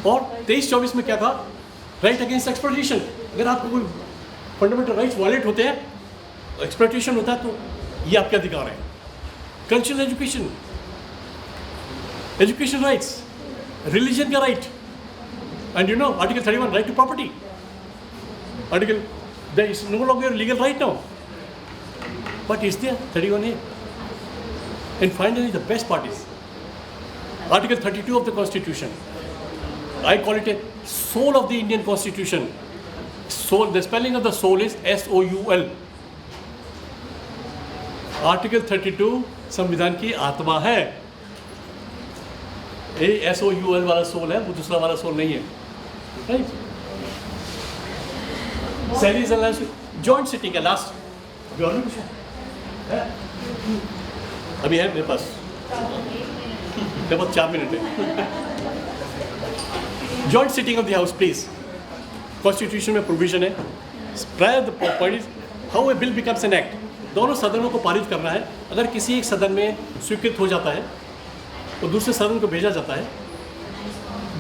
और 23-24 में क्या था? Right against exploitation. अगर आपको कोई फंडामेंटल राइट्स वायलेट होते हैं, एक्सप्लॉयटेशन होता है, तो ये आपके अधिकार है। Cultural education, education rights, religion का right, and you know article 31 right to property, article there is no longer legal right now, but is there 31A। And finally the best part is article 32 of the constitution. I call it a soul of the Indian Constitution. Soul, the spelling of the soul is SOUL. Article 32 संविधान की आत्मा है। ये SOUL वाला soul है, वो दूसरा वाला सोल नहीं है, right. Salaries allowance, joint sitting का लास्ट, अभी और भी कुछ है? अभी है मेरे पास, मेरे पास 4 मिनट है। Joint sitting of the house please, constitution में प्रोविजन है। Prior the point is how a bill becomes an act. दोनों सदनों को पारित करना है। अगर किसी एक सदन में स्वीकृत हो जाता है तो दूसरे सदन को भेजा जाता है,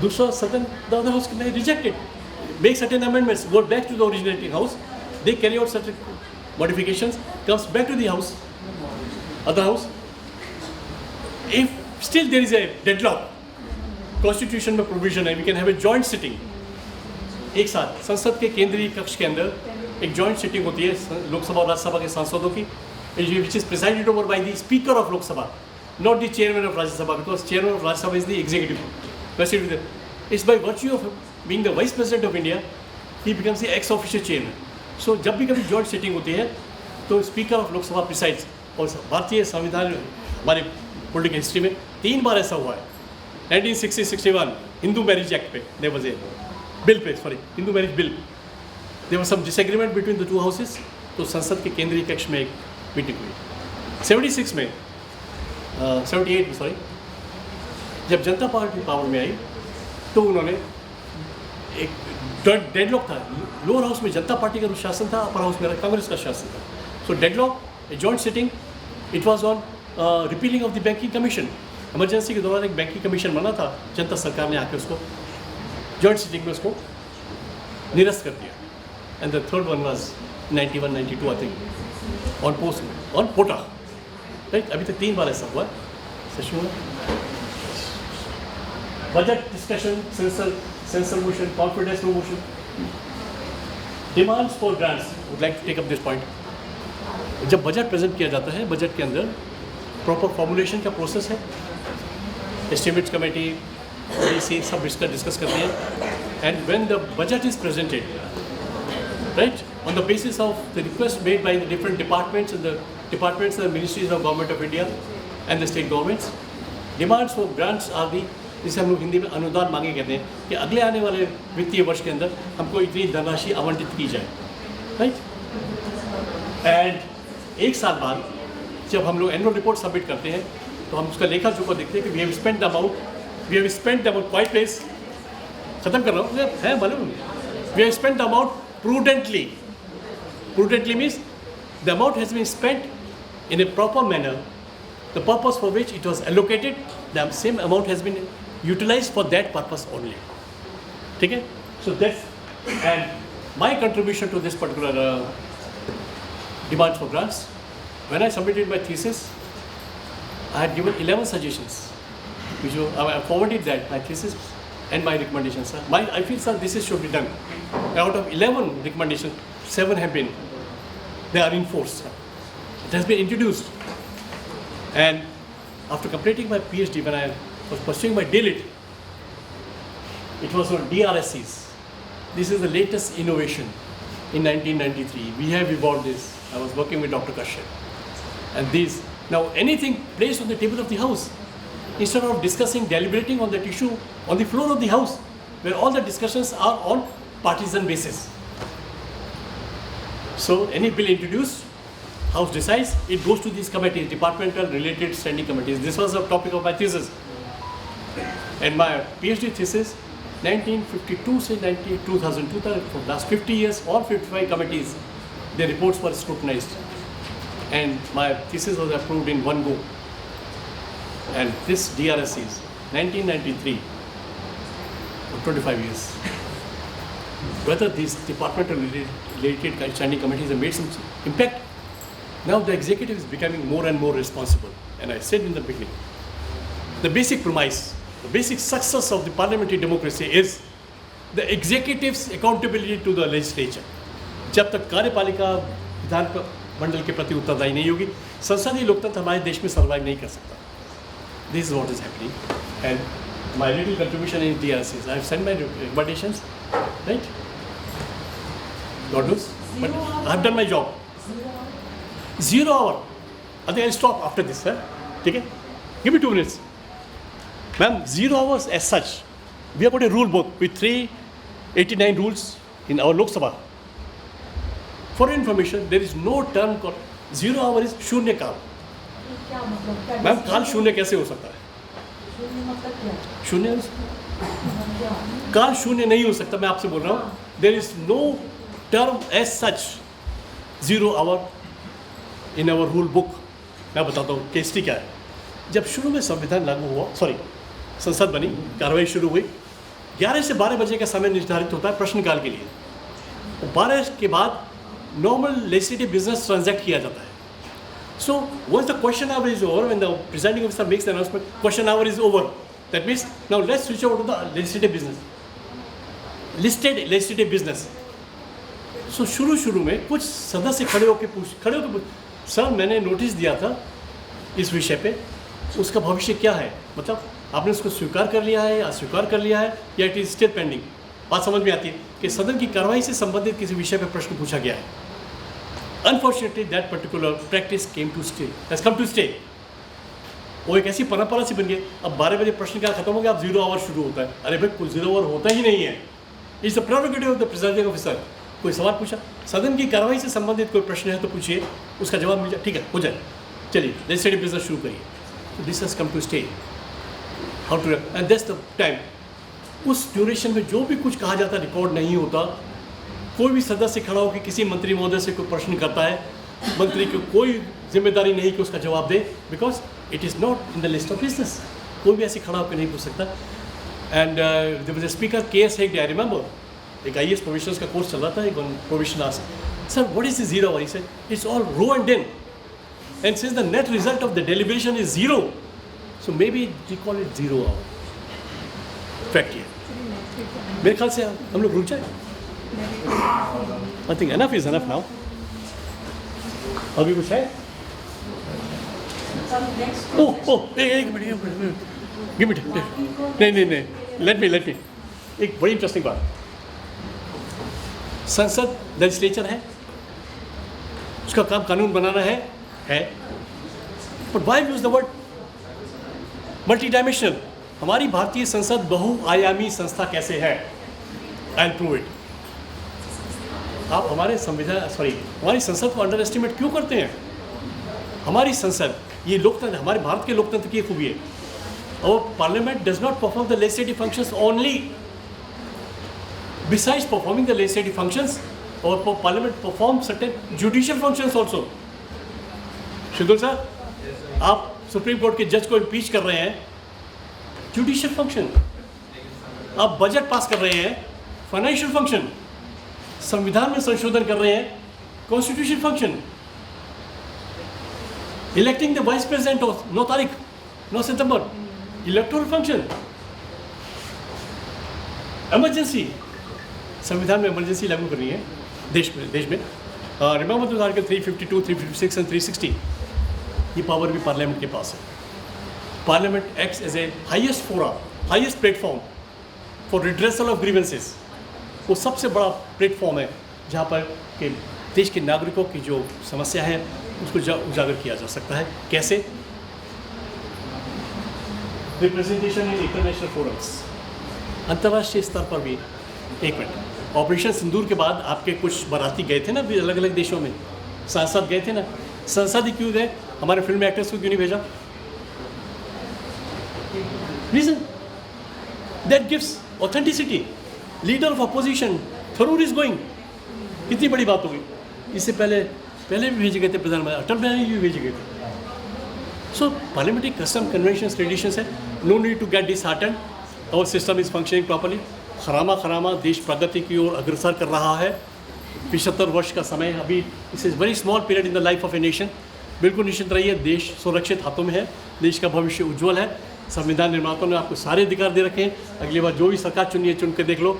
दूसरा सदन the other house can reject it, make certain amendments, go back to the originating house, they carry out certain modifications, comes back to the house, other house. If still there is a deadlock, constitution में provision है, we can have a joint sitting. एक साथ संसद के केंद्रीय कक्ष के अंदर एक जॉइंट सिटिंग होती है लोकसभा और राज्यसभा के सांसदों की, which is presided over by the speaker of Lok Sabha, not the chairman of Rajya Sabha, because chairman of Rajya Sabha is the executive. It's by virtue of being the vice president of India, he becomes the ex official chairman. So जब भी कभी joint sitting होती है तो speaker of Lok Sabha presides. और भारतीय संविधान हमारे पॉलिटिकल हिस्ट्री में 3 बार ऐसा हुआ है। 1960-61 हिंदू मैरिज एक्ट पे देयर वाज ए बिल पे, sorry, Hindu marriage bill, there was some disagreement between the 2 houses, तो संसद के केंद्रीय कक्ष में एक मीटिंग हुई। 76 में 78 में सॉरी, जब जनता पार्टी पावर में आई तो उन्होंने एक डेडलॉक था, लोअर हाउस में जनता पार्टी का शासन था, अपर हाउस में कांग्रेस का शासन था। So deadlock, a joint sitting, it was on repealing of the banking commission. Emergency के दौरान एक बैंकिंग कमीशन बना था, जनता सरकार ने आके उसको जॉइंट सिटिंग में उसको निरस्त कर दिया। And the third one was 91-92 I think on post में, ऑन पोटा, राइट। अभी तक 3 बार ऐसा हुआ सेशन में। Budget discussion, censure motion, confidence motion, demands for grants, would like to take up this point. जब बजट प्रेजेंट किया जाता है, बजट के अंदर प्रॉपर फॉर्मुलेशन का प्रोसेस है, एस्टिमेट्स कमेटी पॉलिसी सब इसका डिस्कस करते हैं। And when the budget is presented, right, on the basis of the request made by the different departments and ministries of government of India and the state governments, demands for grants are the, जिसे हम लोग हिंदी में अनुदान मांगे कहते हैं, कि अगले आने वाले वित्तीय वर्ष के अंदर हमको इतनी धनराशि आवंटित की जाए, राइट। एंड 1 साल बाद जब हम लोग एनुअल रिपोर्ट सबमिट करते हैं तो हम उसका लेखा जोखा देखते हैं कि we have spent the amount quite place, खत्म कर रहा हूँ, है मालूम, we have spent the amount prudently means the amount has been spent in a proper manner, the purpose for which it was allocated, the same amount has been utilized for that purpose only. Okay? So that's, and my contribution to this particular demand for grants, when I submitted my thesis, I had given 11 suggestions, which I forwarded that, my thesis and my recommendations. I feel, sir, this should be done. Out of 11 recommendations, 7 have been, they are enforced. It has been introduced. And after completing my PhD, when I was pursuing my DLIT, it was on DRSCs. This is the latest innovation in 1993. We have evolved this. I was working with Dr. Kashyap. And these, now anything placed on the table of the House, instead of discussing, deliberating on that issue on the floor of the House, where all the discussions are on partisan basis. So any bill introduced, House decides, it goes to these committees, departmental related standing committees. This was the topic of my thesis. And my PhD thesis, 1952 to 2002, for the last 50 years, all 55 committees, their reports were scrutinized. And my thesis was approved in one go. And this DRS is 1993, for 25 years. Whether these departmental related standing committees have made some impact, now the executive is becoming more and more responsible. And I said in the beginning, the basic premise, the basic success of the parliamentary democracy is the executive's accountability to the legislature. जब तक कार्यपालिका विधान मंडल के प्रति उत्तरदायी नहीं होगी, संसदीय लोकतंत्र हमारे देश में सर्वाइव नहीं कर सकता. This is what is happening, and my little contribution in DRS is I have sent my recommendations, right? God knows, but I have done my job. 0 hour. I think I'll stop after this, sir. Okay? Give me 2 minutes. Ma'am, 0 hours as such. We have got a rule book with 389 rules in our Lok Sabha. For your information, there is no term called 0 hour is शून्य काल. क्या मतलब क्या ma'am काल शून्य कैसे हो सकता है? मतलब क्या शून्य क्या काल शून्य नहीं हो सकता. मैं आपसे बोल रहा हूँ, there is no term as such 0 hour in our rule book. मैं बताता हूँ केसटी क्या है. जब शुरू में संविधान लागू हुआ, संसद बनी, कार्रवाई शुरू हुई, 11 से 12 बजे का समय निर्धारित होता है प्रश्नकाल के लिए. 12 के बाद नॉर्मल लेजिस्लेटिव बिजनेस ट्रांजैक्ट किया जाता है. So once the question hour is over, when the presiding officer makes the announcement, question hour is over. That means now let's switch over to the legislative business. Listed legislative business. So शुरू में कुछ सदस्य खड़े होकर पूछ, sir मैंने notice दिया था इस विषय पे, उसका भविष्य क्या है? मतलब आपने उसको स्वीकार कर लिया है या अस्वीकार कर लिया है या इट इज स्टिल पेंडिंग. बात समझ में आती है कि सदन की कार्रवाई से संबंधित किसी विषय पर प्रश्न पूछा गया है. Unfortunately, that particular practice has come to stay. वो एक ऐसी परंपरा सी बन गई. अब 12 बजे प्रश्नकाल खत्म हो गया, अब 0 आवर शुरू होता है. अरे भाई कुछ 0 आवर होता ही नहीं है. It's the prerogative of the presiding officer. कोई सवाल पूछा, सदन की कार्रवाई से संबंधित कोई प्रश्न है तो पूछिए, उसका जवाब मिल जाए, ठीक है हो जाए, चलिए लेजिस्लेटिव बिजनेस शुरू करिए. This has come to stay. How to, and that's the time. उस ड्यूरेशन में जो भी कुछ कहा जाता रिकॉर्ड नहीं होता. कोई भी सदस्य खड़ा होकर किसी मंत्री महोदय से कोई प्रश्न करता है, मंत्री को कोई जिम्मेदारी नहीं कि उसका जवाब दे, because it is not in the list of business. कोई भी ऐसे खड़ा होकर नहीं पूछ सकता. And there was a speaker KS Hegde, I remember, एक IAS प्रोविशनर्स का कोर्स चल रहा था. एक probationer asked, sir what is the 0 hour? He said it's all row and din, and since the net result of the deliberation is 0, so maybe we call it 0 hour. Fact ये मेरे ख्याल से हम लोग रुक जाए. I think enough is enough now. अभी कुछ है? एक मिनट, give me नहीं, let me. एक बड़ी इंटरेस्टिंग बात. संसद लेजिस्लेचर है, उसका काम कानून बनाना है. But why use the word multi-dimensional? हमारी भारतीय संसद बहुआयामी संस्था कैसे है? I'll prove it. हमारी संसद को अंडर एस्टिमेट क्यों करते हैं? हमारी संसद ये लोकतंत्र, हमारे भारत के लोकतंत्र की खूबी है। और parliament does not perform the legislative functions only, besides performing the legislative functions, और parliament perform certain judicial functions also. शुद्धल सर, आप सुप्रीम कोर्ट के जज को इम्पीच कर रहे हैं, जुडिशियल फंक्शन। आप बजट पास कर रहे हैं, फाइनेंशियल फंक्शन। संविधान में संशोधन कर रहे हैं, constitution function. Electing the vice president 9 सितंबर, इलेक्टोरल फंक्शन। इमरजेंसी, संविधान में इमरजेंसी लागू करनी है देश में। Remember this article 352, 356 and 360। ये पावर भी पार्लियामेंट के पास है। Parliament acts as a highest forum, highest platform for redressal of grievances. वो सबसे बड़ा प्लेटफॉर्म है जहाँ पर कि देश के नागरिकों की जो समस्या है उसको उजागर किया जा सकता है। कैसे? रिप्रेजेंटेशन इन इंटरनेशनल फोरम्स, अंतर्राष्ट्रीय स्तर पर भी। एक मिनट, ऑपरेशन सिंदूर के बाद आपके कुछ बाराती गए थे ना अलग अलग देशों में, सांसद गए थे ना। सांसद ही क्यों गए? हमारे फिल्म एक्टर्स को क्यों नहीं भेजा? Reason that gives authenticity. Leader of opposition Tharoor is going. कितनी बड़ी बात होगी। इससे पहले भी भेजे गए थे प्रधानमंत्री, अटल बिहारी जी भी भेजे गए थे। So parliamentary custom convention traditions है। No need to get disheartened, our system is functioning properly. खरामा देश प्रगति की ओर अग्रसर कर रहा है। 75 वर्ष का समय अभी, इस is very small period in the life of a nation. बिल्कुल निश्चित रहिए, देश सुरक्षित हाथों में है, देश का भविष्य उज्ज्वल है। संविधान निर्माताओं ने आपको सारे अधिकार दे रखे हैं। अगली बार जो भी सरकार चुनिए, चुन के देख लो,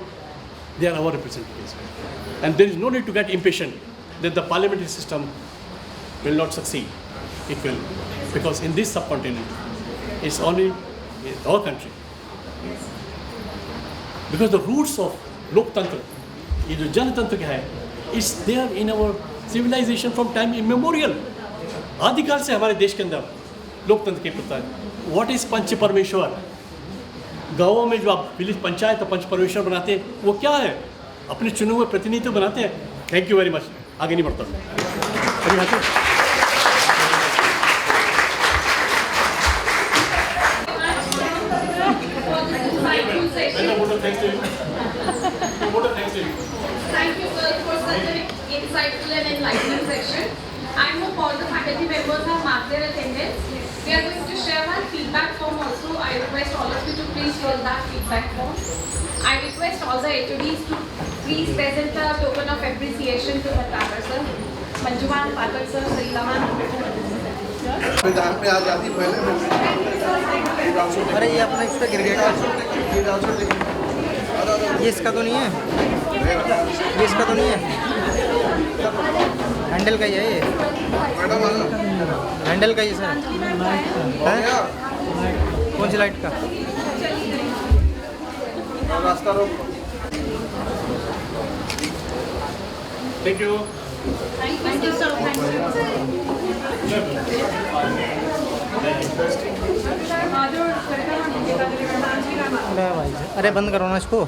they are our representatives, and there is no need to get impatient that the parliamentary system will not succeed. It will, because in this subcontinent it's only in our country, because the roots of लोकतंत्र, ये जो जनतंत्र क्या है, it's there in our civilisation from time immemorial. आदिकाल से हमारे देश के अंदर लोकतंत्र के प्रता है। व्हाट इज पंच परमेश्वर? गाँवों में जो आप विलेज पंचायत पंच परमेश्वर बनाते हैं, वो क्या है? अपने चुने हुए प्रतिनिधि बनाते हैं। Thank you very much. आगे नहीं बढ़ता Thank you, sir, for such an insightful and enlightening session. I hope all the faculty members have marked their attendance. We are going to share one feedback form also. I request all of you to please fill that feedback form. I request all the HODs to please present a token of appreciation to Bhatnagar sir, Manjuman Patak sir, Srilaman. संविधान पे आज़ादी पहले। अरे ये अपना इस पर गिर गया। ये इसका तो नहीं है, ये इसका तो नहीं है, हैंडल का ही है ये, हैंडल का ही सर है। कौन सी लाइट का? रास्ता रोक। Thank you. Thank you, sir. अरे भाई, अरे बंद करो ना इसको।